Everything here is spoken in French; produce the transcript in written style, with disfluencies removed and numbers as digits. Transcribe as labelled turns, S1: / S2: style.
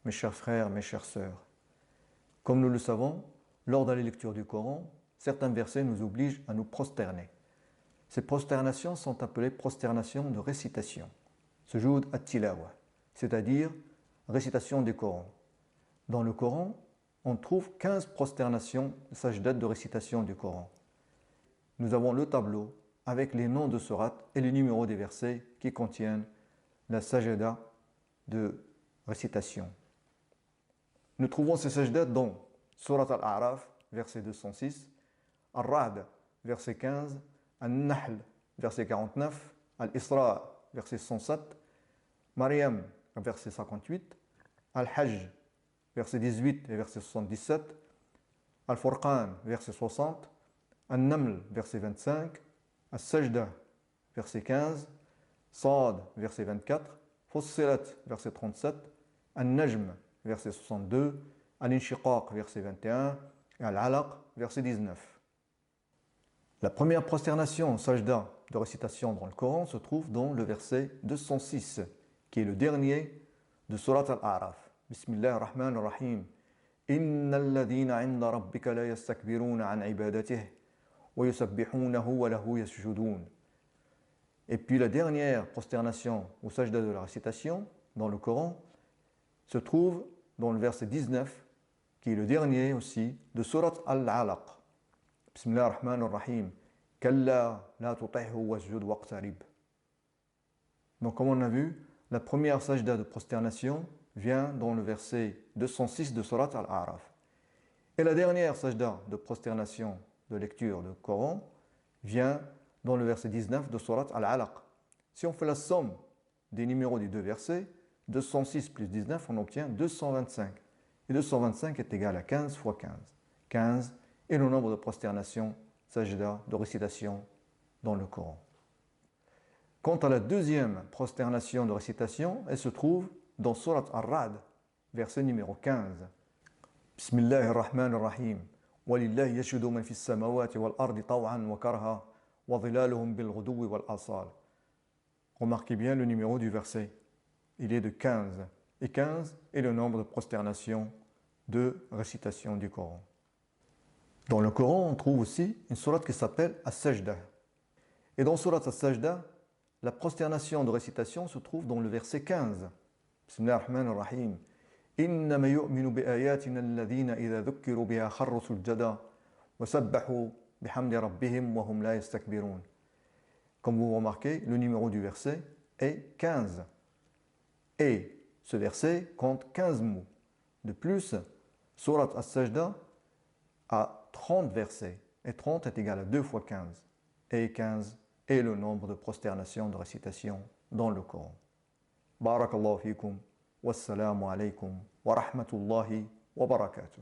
S1: mes chers frères, mes chères sœurs. Comme nous le savons, lors de la lecture du Coran, certains versets nous obligent à nous prosterner. Ces prosternations sont appelées prosternations de récitation, sujoud at-tilawa, c'est-à-dire récitation du Coran. Dans le Coran, on trouve 15 prosternations, sajdat de récitation du Coran. Nous avons le tableau avec les noms de sourates et les numéros des versets qui contiennent la sajda de récitation. Nous trouvons ces sajdas dans Surat Al-A'raf, verset 206, Al-Ra'd, verset 15, Al-Nahl, verset 49, Al-Isra, verset 107, Maryam, verset 58, Al-Hajj, verset 18 et verset 77, Al-Furqan, verset 60, Al-Naml, verset 25, Al-Sajda, verset 15, Sad, verset 24, Fussilat, verset 37, Al-Najm, verset 62, Al-Inshiqaq, verset 21, et Al-Alaq, verset 19. La première prosternation, sajda, de récitation dans le Coran se trouve dans le verset 206, qui est le dernier de Surat Al-A'raf. Bismillah ar-Rahman ar-Rahim. Inna alladhina 'inda rabbika la yastakbiruna 'an 'ibadatihi wa yusabbihunahu wa lahu yasjudun. Et puis la dernière prosternation ou sajda de la récitation dans le Coran se trouve dans le verset 19, qui est le dernier aussi de Surat Al-Alaq. Bismillah ar-Rahman ar-Rahim. Kalla la tuti'hu wasjud waqtarib. Donc comme on a vu, la première sajda de prosternation vient dans le verset 206 de Surat Al-A'raf. Et la dernière sajda de prosternation de lecture du Coran vient dans le verset 19 de Surat Al-Alaq. Si on fait la somme des numéros des deux versets, 206 plus 19, on obtient 225. Et 225 est égal à 15 fois 15. 15 est le nombre de prosternations, sajda, de récitation dans le Coran. Quant à la deuxième prosternation de récitation, elle se trouve dans Surat Ar-Ra'd, verset numéro 15. Bismillah ar-Rahman ar-Rahim. وَلِلَّهِ يَشْهُدُ مَنْ فِي السَّمَوَاتِ وَالْأَرْضِ طَوْعًا وَكَرْهًا وَظِلَالُهُمْ بِالْغُدُوِّ وَالْآصَالِ. Remarquez bien le numéro du verset. Il est de 15. Et 15 est le nombre de prosternations de récitation du Coran. Dans le Coran, on trouve aussi une sourate qui s'appelle As-Sajda. Et dans Surat As-Sajda, la prosternation de récitation se trouve dans le verset 15. Bismillah ar-Rahman ar-Rahim. إِنَّمَا يُؤْمِنُ بِآيَاتِنَا الَّذِينَ إِذَا ذُكِّرُوا بِهَا خَرُّوا سُجَّدًا وَسَبَّحُوا بِحَمْدِ رَبِّهِمْ وَهُمْ لَا يَسْتَكْبِرُونَ. Comme vous remarquez, le numéro du verset est 15. Et ce verset compte 15 mots. De plus, Surat As-Sajda a 30 versets. Et 30 est égal à 2 fois 15. Et 15 est le nombre de prosternations de récitation dans le Coran. Barakallahu fikum. Wassalamu alaykum wa rahmatullahi wa barakatuh.